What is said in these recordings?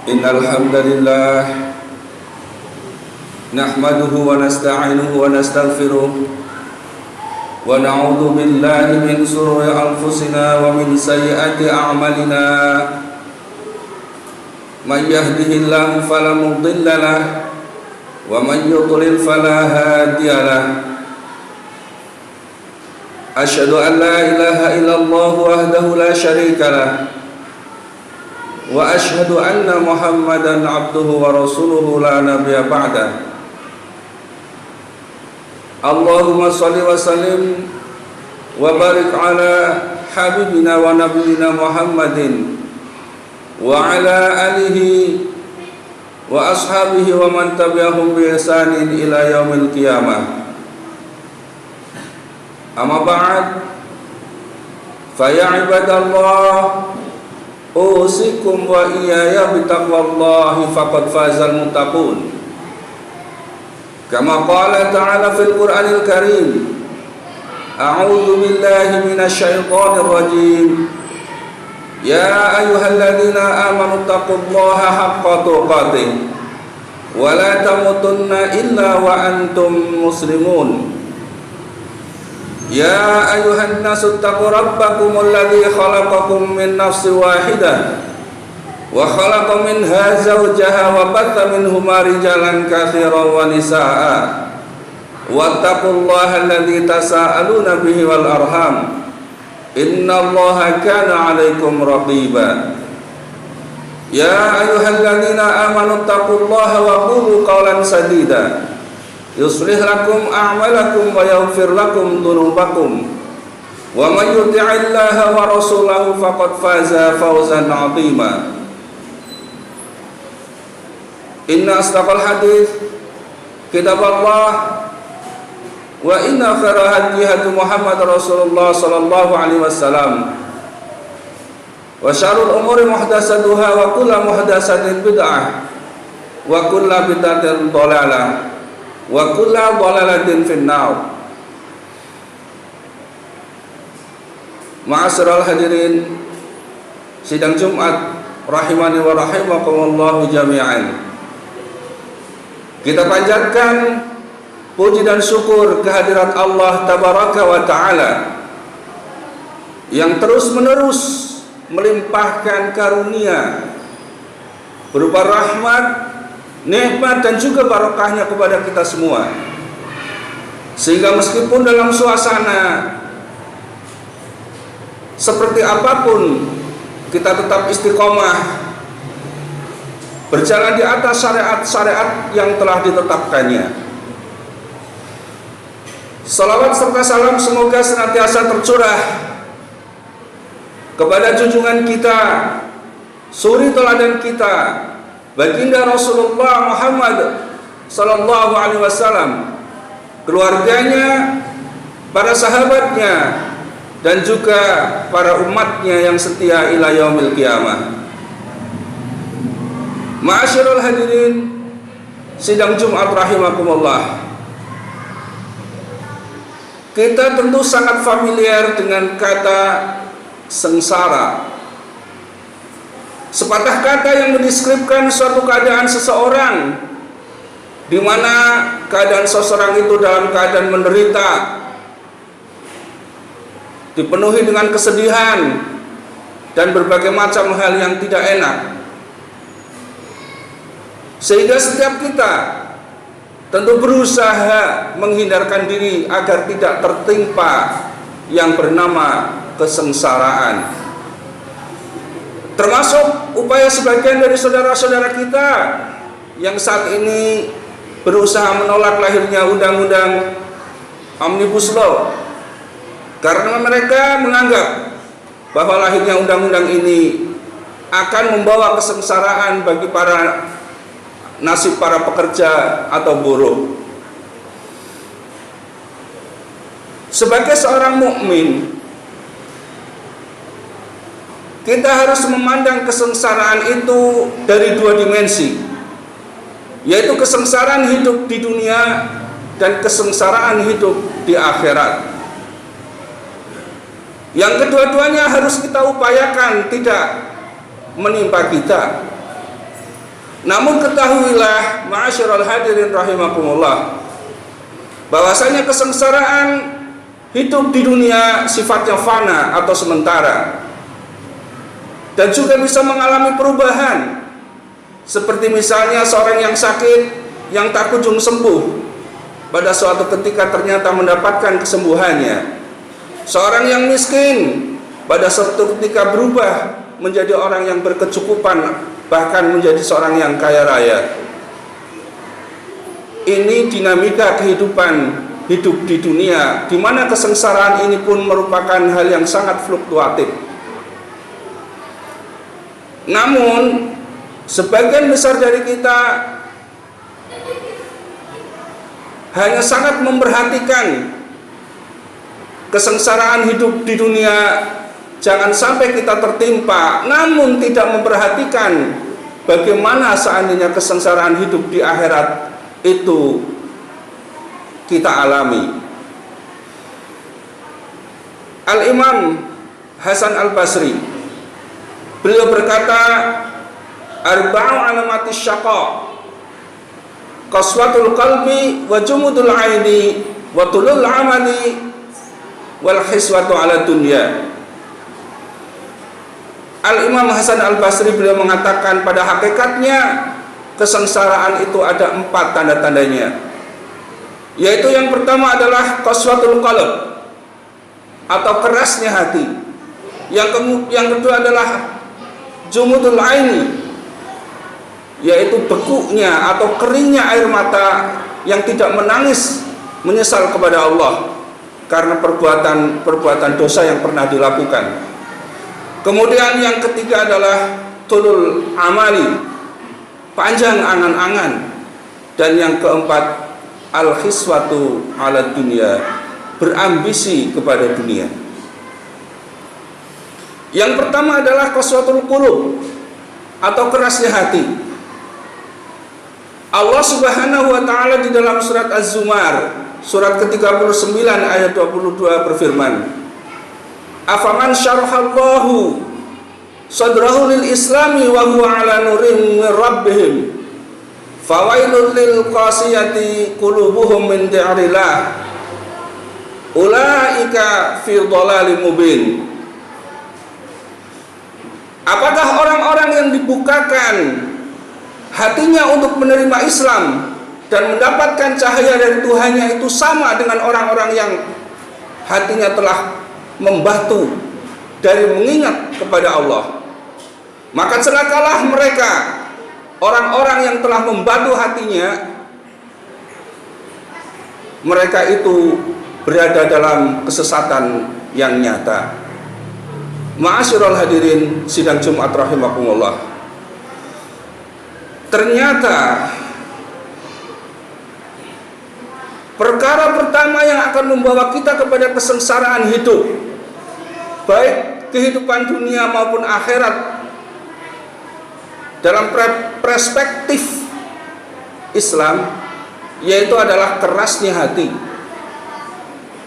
Innal hamdalillah nahmaduhu wa nasta'inuhu wa nastaghfiruh wa na'udzu billahi min shururi anfusina wa min sayyiati a'malina. Man yahdihillahu fala mudilla lahu wa man yudlil fala hadiya lahu. Asyhadu an la ilaha illallah wahdahu la syarika lahu wa asyhadu anna Muhammadan abduhu wa rasuluhu la nabiyya ba'dah. Allahumma shalli wa sallim wa barik ala habibina wa nabiyina Muhammadin wa ala alihi wa ashabihi wa man tabi'ahum bi ihsanin ila yaumil qiyamah. Amma ba'd, fa ya ibadallah, usikum wa iyaya bitaqwallahi faqad fazal muttaqun. Kama qala ta'ala fil Qur'anil Karim, a'udzu billahi minasy syaithanir rajim. Ya ayyuhalladzina amanu taqullaha haqqa tuqatih wa la tamutunna illa wa antum muslimun. Ya ayuhan nasu taqu rabbakumul ladzi khalaqakum min nafsin wahidah wa khalaqa minha zawjaha wa batha minhuma rijalan katsiran wa nisaa'a wattaqullaha alladzi tasaaluna bihi wal arham innallaha kana 'alaikum raqiba. Ya ayyuhalladzina amanu taqullaha wa qulu qawlan sadida yuslih lakum a'malakum wa yaghfir lakum dhunubakum wa may yuti'illaha wa rasulahu faqad faza fawzan 'azima. Inna asdaqal hadits kitabullah wa inna khairal hadi hadi Muhammad Rasulullah sallallahu alaihi wasallam wa syarrul umuri muhdatsatuha wa kullu muhdatsatin bid'ah wa kullu bid'atin dhalalah wa kullu dhalalatin finnar. Ma'asyiral hadirin sidang Jumat rahimani wa rahimakumullah jami'an. Kita panjatkan puji dan syukur kehadirat Allah tabaraka wa ta'ala yang terus menerus melimpahkan karunia berupa rahmat, nikmat dan juga barokahnya kepada kita semua, sehingga meskipun dalam suasana seperti apapun kita tetap istiqomah berjalan di atas syariat-syariat yang telah ditetapkannya. Salawat serta salam semoga senantiasa tercurah kepada junjungan kita, suri teladan kita, baginda Rasulullah Muhammad sallallahu alaihi wasallam, keluarganya, para sahabatnya, dan juga para umatnya yang setia ila yaumil qiyamah. Ma'asyiral hadirin sidang Jumat rahimakumullah. Kita tentu sangat familiar dengan kata sengsara, sepatah kata yang mendeskripsikan suatu keadaan seseorang di mana keadaan seseorang itu dalam keadaan menderita, dipenuhi dengan kesedihan dan berbagai macam hal yang tidak enak, sehingga setiap kita tentu berusaha menghindarkan diri agar tidak tertimpa yang bernama kesengsaraan. Termasuk upaya sebagian dari saudara-saudara kita yang saat ini berusaha menolak lahirnya undang-undang Omnibus Law, karena mereka menganggap bahwa lahirnya undang-undang ini akan membawa kesengsaraan bagi nasib para pekerja atau buruh. Sebagai seorang mukmin, kita harus memandang kesengsaraan itu dari dua dimensi, yaitu kesengsaraan hidup di dunia dan kesengsaraan hidup di akhirat. Yang kedua-duanya harus kita upayakan tidak menimpa kita. Namun ketahuilah ma'asyiral hadirin rahimakumullah, bahwasanya kesengsaraan hidup di dunia sifatnya fana atau sementara, dan juga bisa mengalami perubahan. Seperti misalnya seorang yang sakit yang tak kunjung sembuh, pada suatu ketika ternyata mendapatkan kesembuhannya. Seorang yang miskin pada suatu ketika berubah menjadi orang yang berkecukupan, bahkan menjadi seorang yang kaya raya. Ini dinamika kehidupan hidup di dunia, di mana kesengsaraan ini pun merupakan hal yang sangat fluktuatif. Namun sebagian besar dari kita hanya sangat memperhatikan kesengsaraan hidup di dunia, jangan sampai kita tertimpa, namun tidak memperhatikan bagaimana seandainya kesengsaraan hidup di akhirat itu kita alami. Al-Imam Hasan Al-Basri, beliau berkata, arba'u alamati syaqa, qaswatul qalbi wa jumudul aini wa tulul amali wal hiswatu ala dunya. Al-Imam Hasan Al-Basri beliau mengatakan, pada hakikatnya kesengsaraan itu ada 4 tanda-tandanya, yaitu yang pertama adalah qaswatul qalb atau kerasnya hati. Yang kedua adalah jumudul aini, yaitu bekunya atau keringnya air mata yang tidak menangis menyesal kepada Allah karena perbuatan dosa yang pernah dilakukan. Kemudian yang ketiga adalah tulul amali, panjang angan-angan. Dan yang keempat, al-hiswatu ala dunia, berambisi kepada dunia. Yang pertama adalah qaswatul qulub atau kerasnya hati. Allah Subhanahu wa taala di dalam surat Az-Zumar, surat ke-39 ayat 22 berfirman, afaman syarahallahu sadrahu lil islami wa huwa ala nurin min rabbihim fawailul lil qasiyati qulubuhum min di'rillah ulaika fi dhalalim mubin. Apakah orang-orang yang dibukakan hatinya untuk menerima Islam dan mendapatkan cahaya dari Tuhannya itu sama dengan orang-orang yang hatinya telah membatu dari mengingat kepada Allah? Maka celakalah mereka, orang-orang yang telah membatu hatinya, mereka itu berada dalam kesesatan yang nyata. Ma'asyiral hadirin sidang Jumat rahimakumullah, ternyata perkara pertama yang akan membawa kita kepada kesengsaraan hidup, baik kehidupan dunia maupun akhirat, dalam perspektif Islam, yaitu adalah kerasnya hati.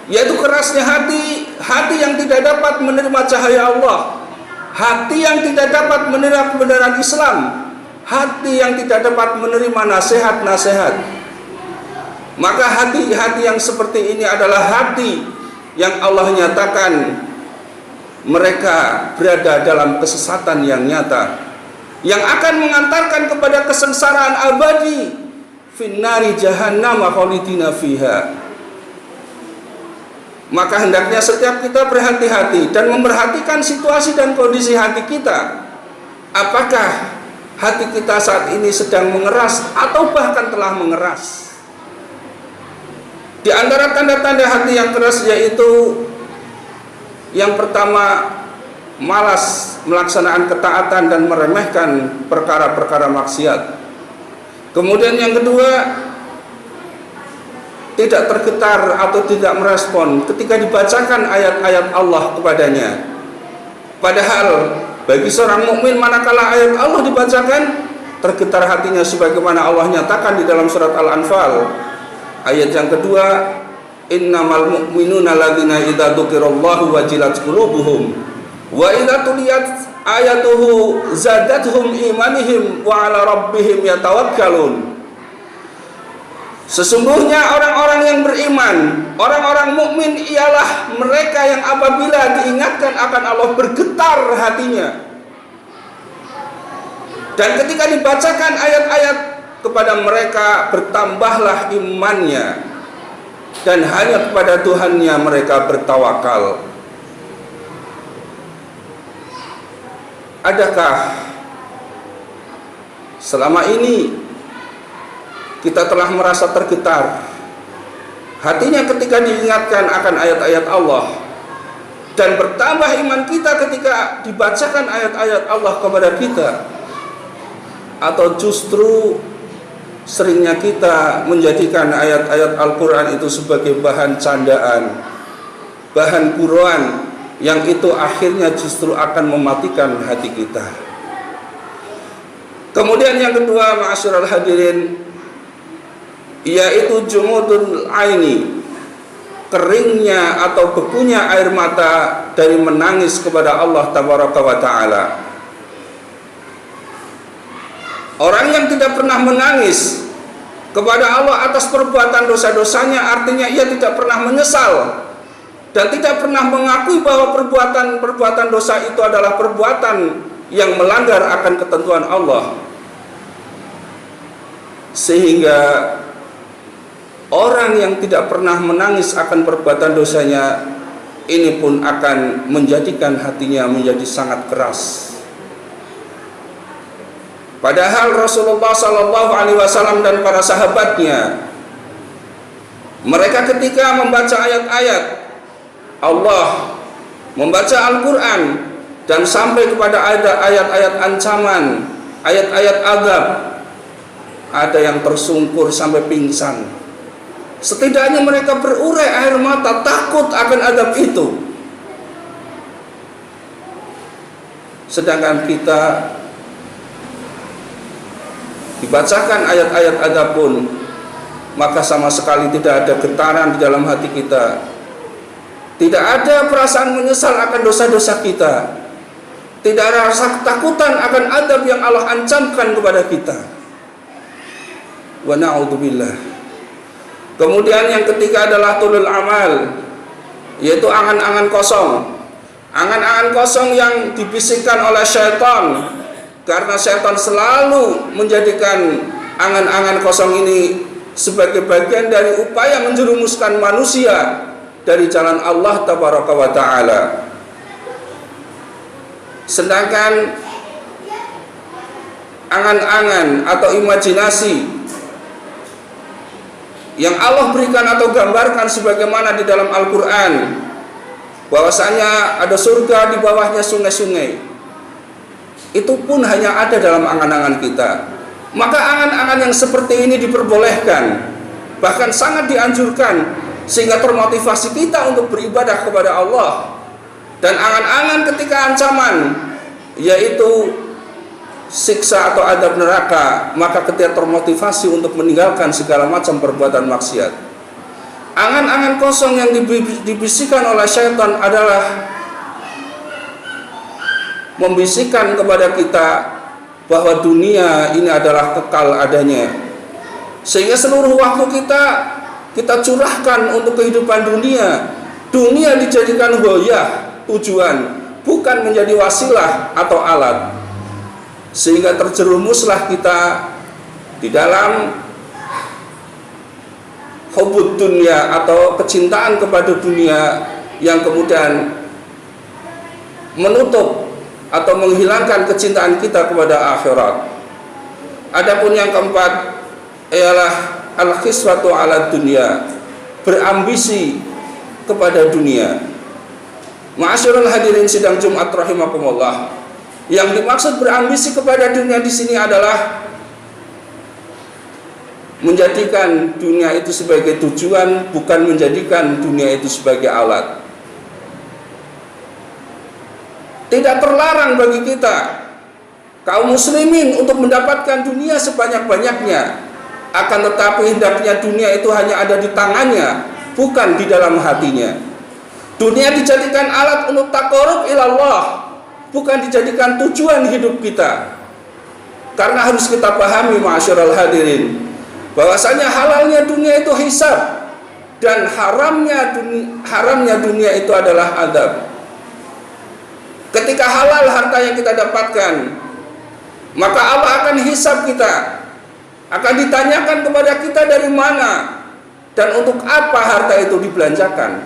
Yaitu kerasnya hati, hati yang tidak dapat menerima cahaya Allah, hati yang tidak dapat menerima kebenaran Islam, hati yang tidak dapat menerima nasihat-nasihat. Maka hati-hati yang seperti ini adalah hati yang Allah nyatakan mereka berada dalam kesesatan yang nyata, yang akan mengantarkan kepada kesengsaraan abadi, finnari jahannam khalidina fiha. Maka hendaknya setiap kita berhati-hati dan memperhatikan situasi dan kondisi hati kita. Apakah hati kita saat ini sedang mengeras atau bahkan telah mengeras? Di antara tanda-tanda hati yang keras yaitu yang pertama, malas melaksanakan ketaatan dan meremehkan perkara-perkara maksiat. Kemudian yang kedua, tidak tergetar atau tidak merespon ketika dibacakan ayat-ayat Allah kepadanya. Padahal bagi seorang mukmin manakala ayat Allah dibacakan, tergetar hatinya sebagaimana Allah nyatakan di dalam surat Al-Anfal ayat yang kedua, innamal mu'minuna alladzina idza dzukirallahu wajilat qulubuhum wa idza tuliyat ayatuhu zadathum imanihim wa ala rabbihim yatawakkalun. Sesungguhnya orang-orang yang beriman, orang-orang mukmin ialah mereka yang apabila diingatkan akan Allah bergetar hatinya. Dan ketika dibacakan ayat-ayat kepada mereka bertambahlah imannya, dan hanya kepada Tuhannya mereka bertawakal. Adakah selama ini kita telah merasa tergetar hatinya ketika diingatkan akan ayat-ayat Allah, dan bertambah iman kita ketika dibacakan ayat-ayat Allah kepada kita? Atau justru seringnya kita menjadikan ayat-ayat Al-Quran itu sebagai bahan candaan, bahan guruan, yang itu akhirnya justru akan mematikan hati kita? Kemudian yang kedua, ma'asyiral hadirin, yaitu jumudul aini, keringnya atau bekunya air mata dari menangis kepada Allah tabaraka wa ta'ala. Orang yang tidak pernah menangis kepada Allah atas perbuatan dosa-dosanya, artinya ia tidak pernah menyesal dan tidak pernah mengakui bahwa perbuatan dosa itu adalah perbuatan yang melanggar akan ketentuan Allah. Sehingga orang yang tidak pernah menangis akan perbuatan dosanya ini pun akan menjadikan hatinya menjadi sangat keras. Padahal Rasulullah SAW dan para sahabatnya, mereka ketika membaca ayat-ayat Allah, membaca Al-Quran, dan sampai kepada ayat-ayat ancaman, ayat-ayat azab, ada yang tersungkur sampai pingsan. Setidaknya mereka berurai air mata takut akan azab itu. Sedangkan kita dibacakan ayat-ayat azab pun, maka sama sekali tidak ada getaran di dalam hati kita, tidak ada perasaan menyesal akan dosa-dosa kita, tidak ada rasa ketakutan akan azab yang Allah ancamkan kepada kita. Wa na'udzubillah. Kemudian yang ketiga adalah tulul amal, yaitu angan-angan kosong. Angan-angan kosong yang dibisikkan oleh syaitan, karena syaitan selalu menjadikan angan-angan kosong ini sebagai bagian dari upaya menjerumuskan manusia dari jalan Allah tabaraka wa ta'ala. Sedangkan angan-angan atau imajinasi yang Allah berikan atau gambarkan sebagaimana di dalam Al-Quran, bahwasanya ada surga, di bawahnya sungai-sungai, itu pun hanya ada dalam angan-angan kita. Maka angan-angan yang seperti ini diperbolehkan, bahkan sangat dianjurkan, sehingga termotivasi kita untuk beribadah kepada Allah. Dan angan-angan ketika ancaman, yaitu siksa atau azab neraka, maka ketika termotivasi untuk meninggalkan segala macam perbuatan maksiat. Angan-angan kosong yang dibisikkan oleh syaitan adalah membisikkan kepada kita bahwa dunia ini adalah kekal adanya, sehingga seluruh waktu kita curahkan untuk kehidupan dunia. Dunia dijadikan ghoyah, tujuan, bukan menjadi wasilah atau alat, sehingga terjerumuslah kita di dalam hubud dunia atau kecintaan kepada dunia yang kemudian menutup atau menghilangkan kecintaan kita kepada akhirat. Adapun yang keempat ialah al-khiswatu ala dunia, berambisi kepada dunia. Ma'asyiral hadirin sidang Jumat rahimakumullah, yang dimaksud berambisi kepada dunia di sini adalah menjadikan dunia itu sebagai tujuan, bukan menjadikan dunia itu sebagai alat. Tidak terlarang bagi kita kaum muslimin untuk mendapatkan dunia sebanyak-banyaknya, akan tetapi hendaknya dunia itu hanya ada di tangannya, bukan di dalam hatinya. Dunia dijadikan alat untuk taqarrub ilallah, bukan dijadikan tujuan hidup kita. Karena harus kita pahami ma'asyiral hadirin, bahwasanya halalnya dunia itu hisab dan haramnya dunia itu adalah adab. Ketika halal harta yang kita dapatkan, maka Allah akan hisab kita, akan ditanyakan kepada kita dari mana dan untuk apa harta itu dibelanjakan.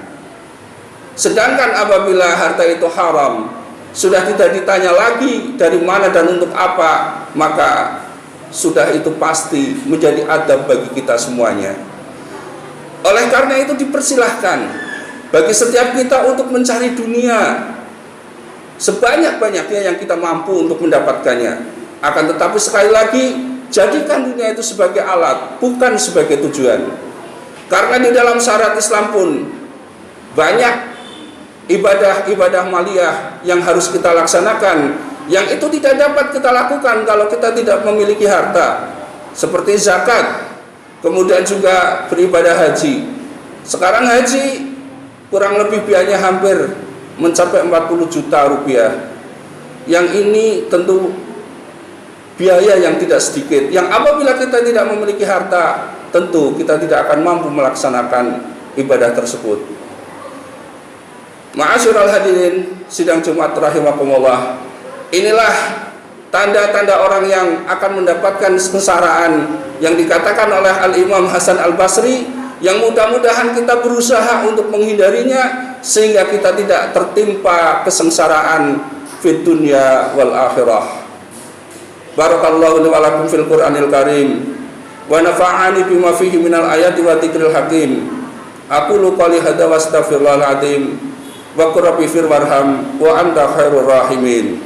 Sedangkan apabila harta itu haram, sudah tidak ditanya lagi dari mana dan untuk apa, maka sudah itu pasti menjadi adab bagi kita semuanya. Oleh karena itu dipersilahkan bagi setiap kita untuk mencari dunia sebanyak-banyaknya yang kita mampu untuk mendapatkannya. Akan tetapi sekali lagi, jadikan dunia itu sebagai alat, bukan sebagai tujuan. Karena di dalam syariat Islam pun banyak ibadah-ibadah maliyah yang harus kita laksanakan, yang itu tidak dapat kita lakukan kalau kita tidak memiliki harta, seperti zakat, kemudian juga beribadah haji. Sekarang haji kurang lebih biayanya hampir mencapai 40 juta rupiah. Yang ini tentu biaya yang tidak sedikit, yang apabila kita tidak memiliki harta, tentu kita tidak akan mampu melaksanakan ibadah tersebut. Ma'asyiral hadirin sidang Jumat rahimakumullah, inilah tanda-tanda orang yang akan mendapatkan kesengsaraan yang dikatakan oleh Al-Imam Hasan Al-Basri, yang mudah-mudahan kita berusaha untuk menghindarinya sehingga kita tidak tertimpa kesengsaraan fid dunya wal akhirah. Barakallahu li wa lakum fil Qur'anil Karim wa nafa'ani bima fihi minal ayati wa dzikril hakim. Aqulu qouli hadza wa astaghfirullahal azim wa qur rabbi fir warham wa anta khairur rahimin.